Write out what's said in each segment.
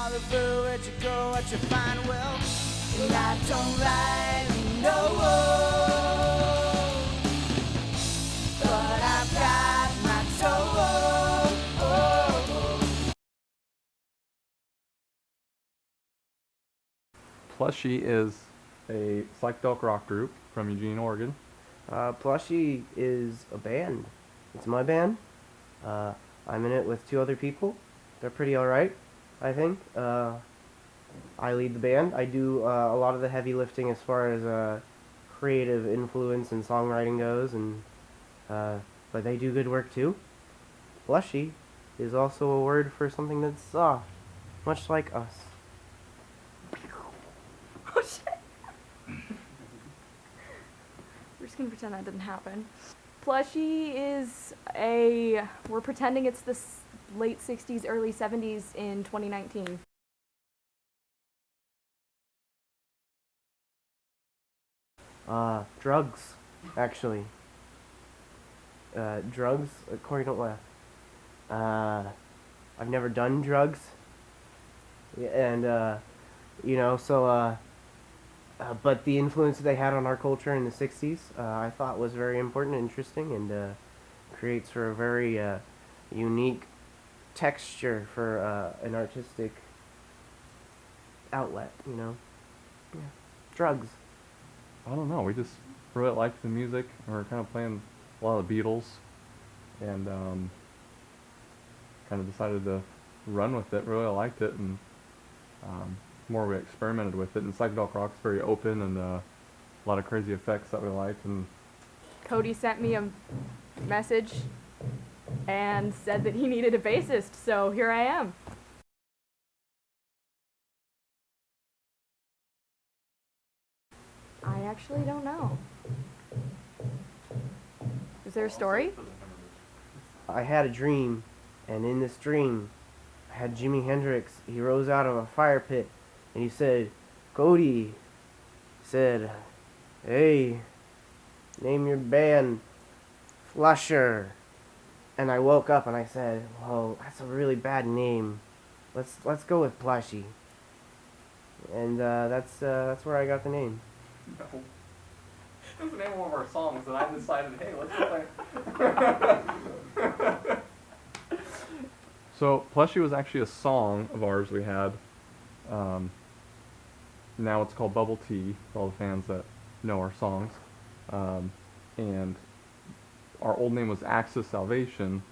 all over, where'd you go, what you find? Well, I don't rightly know, but I've got my toe. Plushie is a psychedelic rock group from Eugene, Oregon. Plushie is a band. It's my band. I'm in it with two other people. They're pretty alright, I think. I lead the band. I do a lot of the heavy lifting as far as creative influence and songwriting goes, and but they do good work too. Plushie is also a word for something that's soft, much like us. Oh shit. We're just gonna pretend that didn't happen. Plushie is we're pretending it's the late 60s, early 70s in 2019. Drugs, actually. Drugs? Corey, don't laugh. I've never done drugs. And, but the influence they had on our culture in the 60s, I thought was very important and interesting, and creates for a very unique texture for an artistic outlet, Yeah. Drugs. I don't know, we just really liked the music. We were kind of playing a lot of the Beatles, and kind of decided to run with it. Really liked it, and more we experimented with it. And psychedelic rock's very open, and a lot of crazy effects that we liked. And Cody sent me a message and said that he needed a bassist, so here I am. I actually don't know. Is there a story? I had a dream, and in this dream, I had Jimi Hendrix. He rose out of a fire pit, and he said, Cody, said, hey, name your band Flusher. And I woke up and I said, whoa, that's a really bad name. Let's go with Plushie. And that's where I got the name. no. It was the name of one of our songs, and I decided, hey, let's go play. So, Plushie was actually a song of ours we had. Now it's called Bubble Tea, for all the fans that know our songs. And our old name was Access Salvation,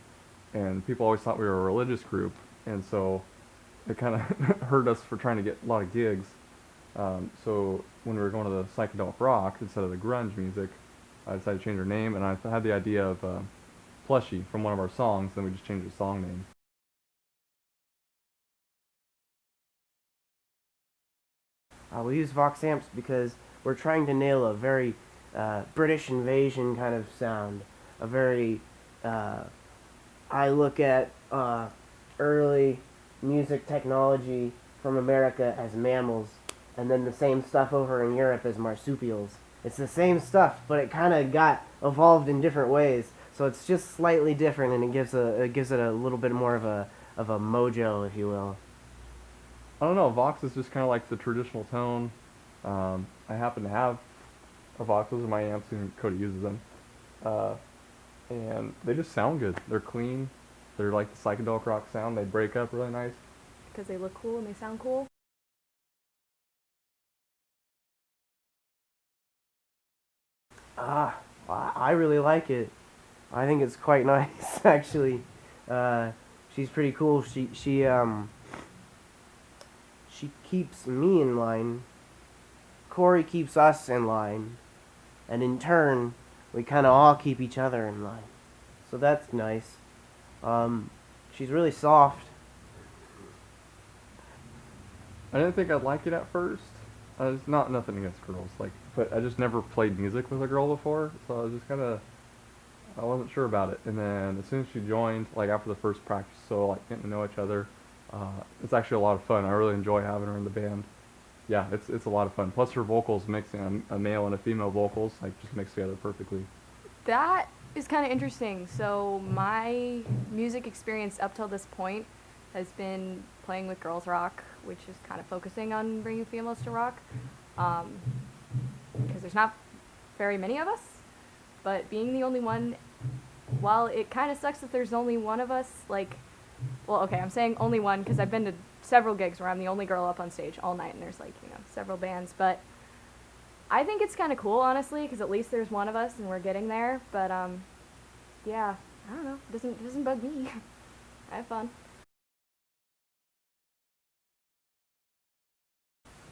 and people always thought we were a religious group, and so it kind of hurt us for trying to get a lot of gigs. So when we were going to the psychedelic rock instead of the grunge music, I decided to change our name, and I had the idea of Plushie from one of our songs, then we just changed the song name. We use Vox amps because we're trying to nail a very British invasion kind of sound. A very, I look at early music technology from America as mammals, and then the same stuff over in Europe as marsupials. It's the same stuff, but it kind of got evolved in different ways. So it's just slightly different, and it gives it a little bit more of a mojo, if you will. I don't know, Vox is just kind of like the traditional tone. I happen to have a Vox. Those are my amps, and Cody uses them. And they just sound good. They're clean. They're like the psychedelic rock sound. They break up really nice. Because they look cool and they sound cool. I really like it. I think it's quite nice, actually. She's pretty cool. She keeps me in line. Corey keeps us in line. And in turn, we kind of all keep each other in line. So that's nice. She's really soft. I didn't think I'd like it at first. It's not nothing against girls, but I just never played music with a girl before, so I was just I wasn't sure about it. And then as soon as she joined, after the first practice, so getting to know each other, it's actually a lot of fun. I really enjoy having her in the band. Yeah, it's a lot of fun. Plus her vocals, mixing a male and a female vocals, just mix together perfectly. That is kind of interesting. So my music experience up till this point has been playing with girls rock, which is kind of focusing on bringing females to rock, because there's not very many of us. But being the only one, while it kind of sucks that there's only one of us, like, well, okay, I'm saying only one because I've been to several gigs where I'm the only girl up on stage all night, and there's like, you know, several bands, but I think it's kind of cool, honestly, because at least there's one of us and we're getting there. But yeah, I don't know. It doesn't bug me. I have fun.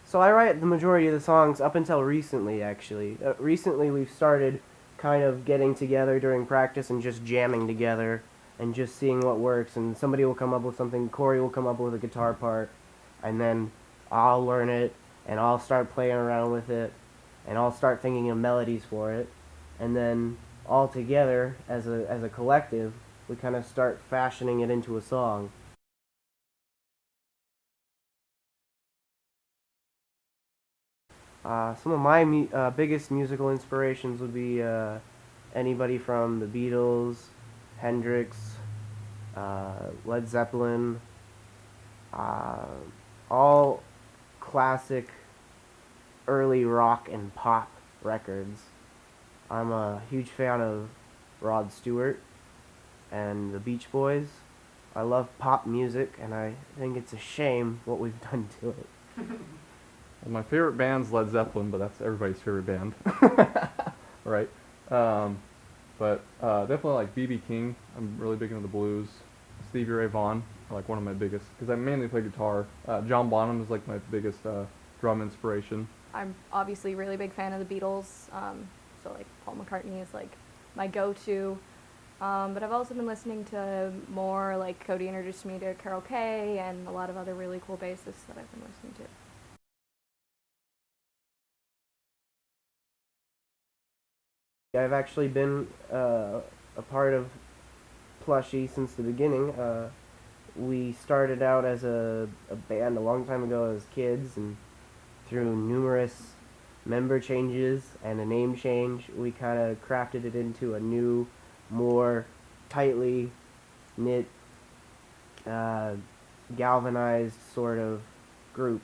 So I write the majority of the songs up until recently, actually. Recently we've started kind of getting together during practice and just jamming together and just seeing what works. And somebody will come up with something, Corey will come up with a guitar part, and then I'll learn it, and I'll start playing around with it, and I'll start thinking of melodies for it. And then all together, as a collective, we kind of start fashioning it into a song. Some of my biggest musical inspirations would be anybody from the Beatles, Hendrix, Led Zeppelin, all classic early rock and pop records. I'm a huge fan of Rod Stewart and the Beach Boys. I love pop music, and I think it's a shame what we've done to it. Well, my favorite band's Led Zeppelin, but that's everybody's favorite band, right? But definitely like B.B. King. I'm really big into the blues. Stevie Ray Vaughan, like one of my biggest, because I mainly play guitar. John Bonham is like my biggest drum inspiration. I'm obviously a really big fan of the Beatles, so like Paul McCartney is like my go-to. But I've also been listening to more, like Cody introduced me to Carol Kay and a lot of other really cool bassists that I've been listening to. I've actually been a part of Plushie since the beginning. We started out as a band a long time ago as kids, and through numerous member changes and a name change, we kind of crafted it into a new, more tightly knit, galvanized sort of group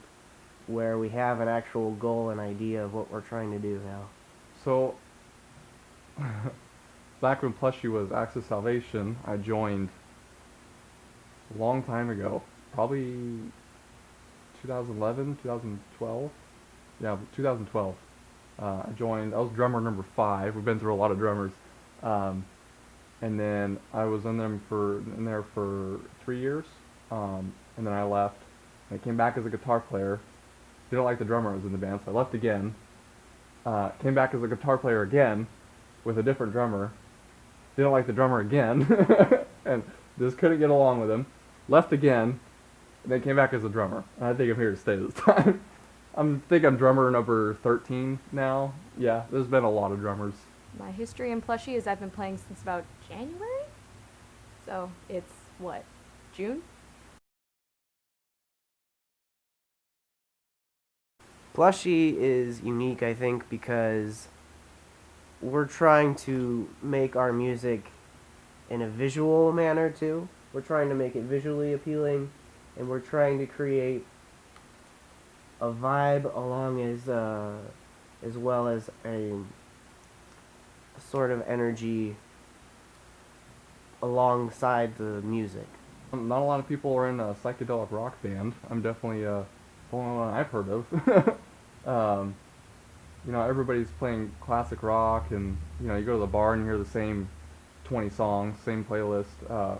where we have an actual goal and idea of what we're trying to do now. So, back when Plushie was Access Salvation, I joined a long time ago, probably 2011, 2012. Yeah, 2012. I joined. I was drummer number 5. We've been through a lot of drummers, and then I was in there for 3 years, and then I left. And I came back as a guitar player. Didn't like the drummer I was in the band, so I left again. Came back as a guitar player again, with a different drummer. Didn't like the drummer again, and just couldn't get along with him. Left again, and then came back as a drummer. And I think I'm here to stay this time. I'm drummer number 13 now. Yeah, there's been a lot of drummers. My history in Plushie is I've been playing since about January, so it's what, June? Plushie is unique, I think, because we're trying to make our music in a visual manner too. We're trying to make it visually appealing, and we're trying to create a vibe along as well as a sort of energy alongside the music. Not a lot of people are in a psychedelic rock band. I'm definitely the only one I've heard of. Everybody's playing classic rock, and you go to the bar and you hear the same 20 songs, same playlist,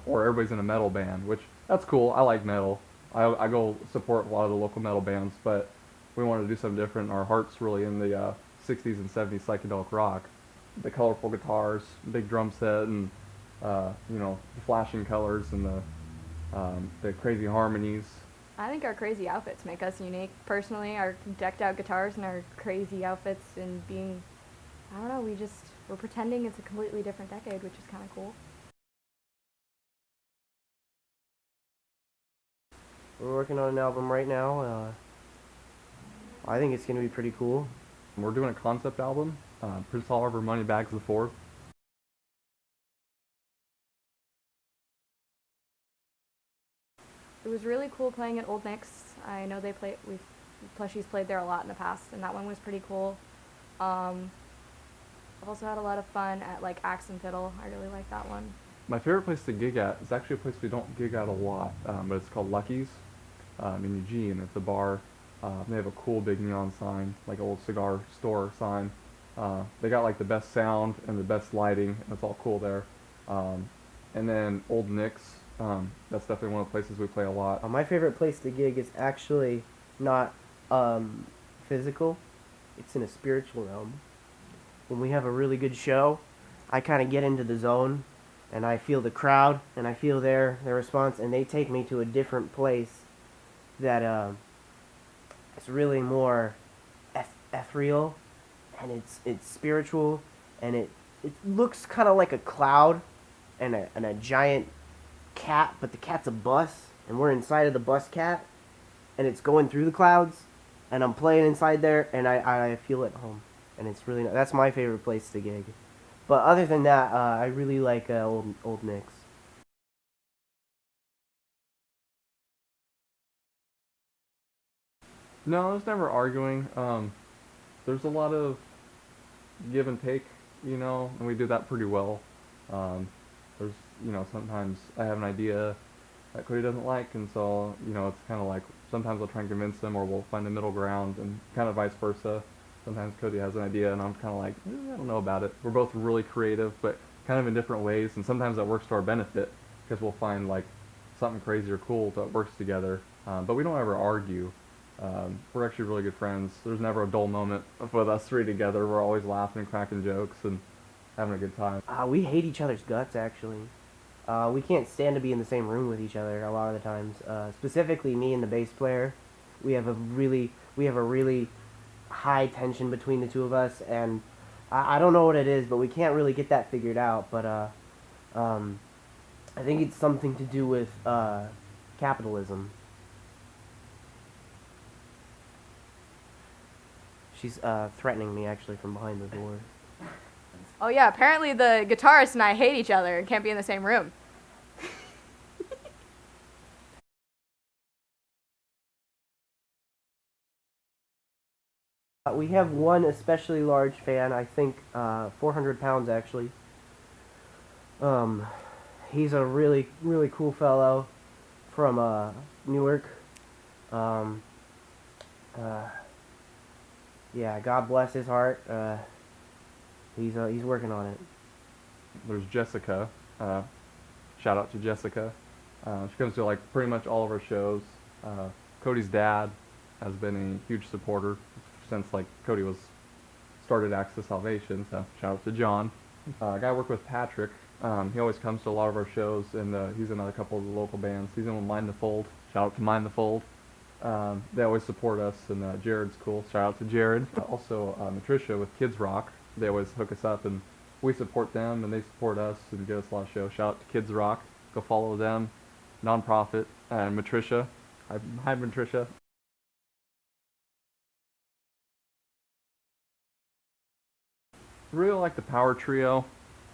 or everybody's in a metal band, which that's cool. I like metal. I go support a lot of the local metal bands, but we wanted to do something different. Our heart's really in the 60s and 70s psychedelic rock. The colorful guitars, big drum set, and the flashing colors and the crazy harmonies. I think our crazy outfits make us unique. Personally, our decked out guitars and our crazy outfits and being, I don't know, we're pretending it's a completely different decade, which is kind of cool. We're working on an album right now. I think it's going to be pretty cool. We're doing a concept album. Prince Oliver Moneybags the Fourth. It was really cool playing at Old Nick's. I know Plushie's played there a lot in the past, and that one was pretty cool. I've also had a lot of fun at like Axe and Fiddle. I really like that one. My favorite place to gig at is actually a place we don't gig at a lot, but it's called Lucky's in Eugene. It's a bar. They have a cool big neon sign, like an old cigar store sign. They got like the best sound and the best lighting, and it's all cool there. And then Old Nick's, that's definitely one of the places we play a lot. My favorite place to gig is actually not physical. It's in a spiritual realm. When we have a really good show, I kind of get into the zone, and I feel the crowd, and I feel their response, and they take me to a different place that it's really more ethereal, and it's spiritual, and it looks kind of like a cloud and a giant cat, but the cat's a bus, and we're inside of the bus cat, and it's going through the clouds, and I'm playing inside there, and I feel at home, and it's really that's my favorite place to gig. But other than that, I really like Old Nick's. No, there's never arguing. There's a lot of give and take, and we do that pretty well. There's, sometimes I have an idea that Cody doesn't like, and so, it's kind of like sometimes I'll try and convince him, or we'll find a middle ground, and kind of vice versa. Sometimes Cody has an idea, and I'm kind of like, I don't know about it. We're both really creative, but kind of in different ways, and sometimes that works to our benefit, because we'll find, like, something crazy or cool that works together. But we don't ever argue. We're actually really good friends. There's never a dull moment with us three together. We're always laughing and cracking jokes and having a good time. We hate each other's guts, actually. We can't stand to be in the same room with each other a lot of the times. Specifically, me and the bass player, we have a really high tension between the two of us, and I don't know what it is, but we can't really get that figured out. But I think it's something to do with capitalism. She's threatening me, actually, from behind the door. Oh yeah, apparently the guitarist and I hate each other and can't be in the same room. We have one especially large fan, I think 400 pounds actually. He's a really cool fellow from Newark. Yeah, God bless his heart. He's working on it. There's Jessica. Shout out to Jessica. She comes to like pretty much all of our shows. Cody's dad has been a huge supporter since like Cody started Access Salvation. So shout out to John. A guy I work with, Patrick. He always comes to a lot of our shows, and he's in a couple of the local bands. He's in with Mind the Fold. Shout out to Mind the Fold. They always support us, and Jared's cool. Shout out to Jared. Also, Matricia with Kids Rock. They always hook us up, and we support them, and they support us, and give us a lot of shows. Shout out to Kids Rock. Go follow them. Non-profit. And Matricia. Hi, Matricia. Really like the Power Trio.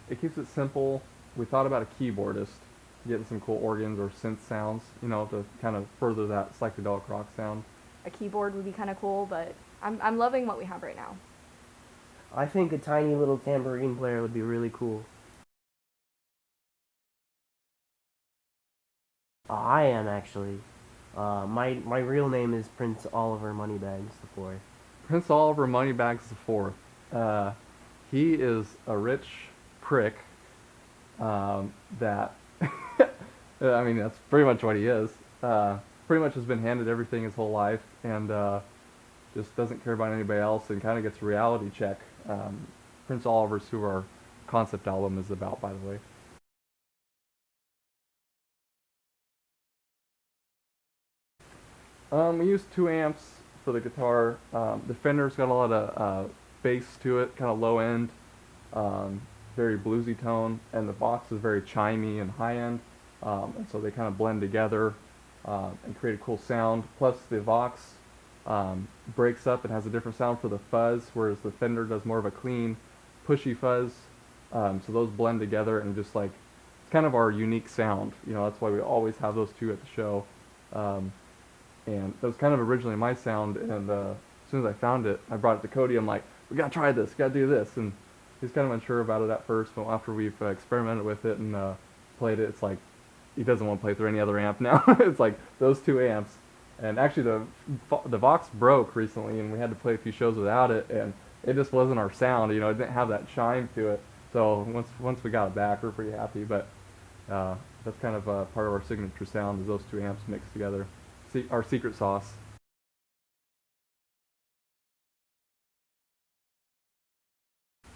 It keeps it simple. We thought about a keyboardist, getting some cool organs or synth sounds, to kind of further that psychedelic rock sound. A keyboard would be kind of cool, but I'm loving what we have right now. I think a tiny little tambourine player would be really cool. I am actually. My real name is Prince Oliver Moneybags IV. Prince Oliver Moneybags IV. He is a rich prick that, I mean, that's pretty much what he is. Pretty much has been handed everything his whole life, and just doesn't care about anybody else, and kind of gets a reality check. Prince Oliver's who our concept album is about, by the way. We use 2 amps for the guitar. The Fender's got a lot of bass to it, kind of low end, very bluesy tone, and the Vox is very chimey and high end, and so they kind of blend together and create a cool sound. Plus the Vox breaks up and has a different sound for the fuzz, whereas the Fender does more of a clean, pushy fuzz. So those blend together and just like, it's kind of our unique sound. That's why we always have those two at the show. Um, and that was kind of originally my sound. And as soon as I found it, I brought it to Cody. I'm like, we gotta try this, gotta do this. And he's kind of unsure about it at first, but after we've experimented with it and played it, it's like he doesn't want to play through any other amp now. It's like those two amps. And actually, the Vox broke recently, and we had to play a few shows without it, and it just wasn't our sound. You know, it didn't have that chime to it. So once we got it back, we're pretty happy. But that's kind of part of our signature sound is those two amps mixed together. Our secret sauce.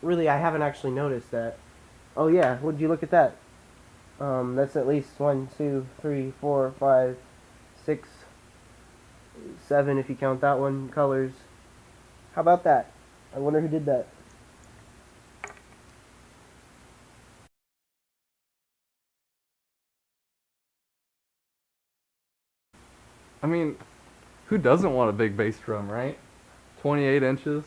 Really, I haven't actually noticed that. Oh yeah, would you look at that? That's at least 1, 2, 3, 4, 5, 6, 7 if you count that one, colors. How about that? I wonder who did that. I mean, who doesn't want a big bass drum, right? 28 inches.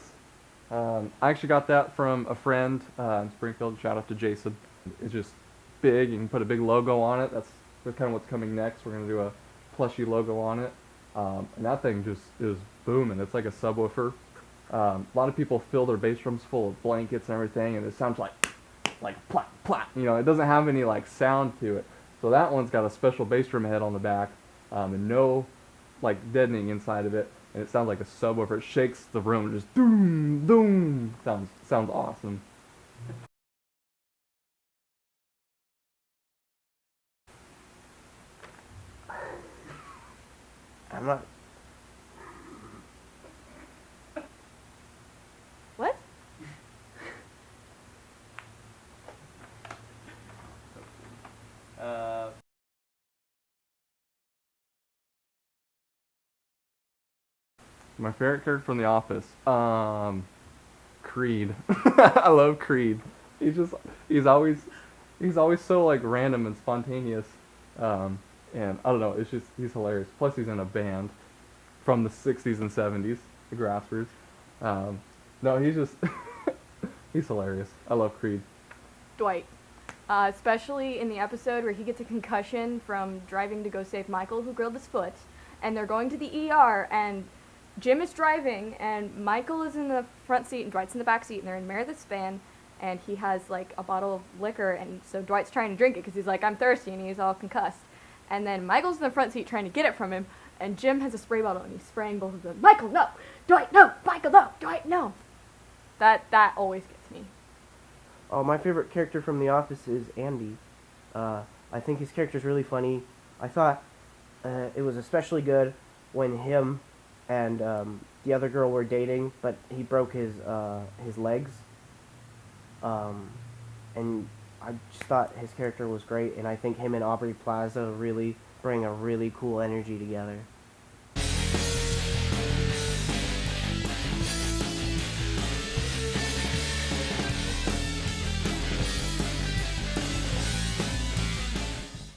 I actually got that from a friend in Springfield. Shout out to Jason. It's just big. You can put a big logo on it. That's kind of what's coming next. We're going to do a Plushie logo on it. And that thing just is booming. It's like a subwoofer. A lot of people fill their bass drums full of blankets and everything, and it sounds like plop, plop. You know, it doesn't have any like sound to it. So that one's got a special bass drum head on the back, and no like deadening inside of it, and it sounds like a subwoofer. It shakes the room, just doom, doom. Sounds awesome. I'm not. What? My favorite character from The Office, Creed. I love Creed. He's always so like random and spontaneous. And I don't know, it's just he's hilarious. Plus he's in a band from the 60s and 70s, the Graspers. No, he's just he's hilarious. I love Creed. Dwight. Especially in the episode where he gets a concussion from driving to go save Michael, who grilled his foot, and they're going to the ER, and Jim is driving, and Michael is in the front seat, and Dwight's in the back seat, and they're in Meredith's van, and he has, like, a bottle of liquor, and so Dwight's trying to drink it, because he's like, I'm thirsty, and he's all concussed. And then Michael's in the front seat trying to get it from him, and Jim has a spray bottle, and he's spraying both of them. Michael, no! Dwight, no! Michael, no! Dwight, no! That always gets me. Oh, my favorite character from The Office is Andy. I think his character's really funny. I thought it was especially good when him and the other girl were dating, but he broke his legs. And I just thought his character was great, and I think him and Aubrey Plaza really bring a really cool energy together.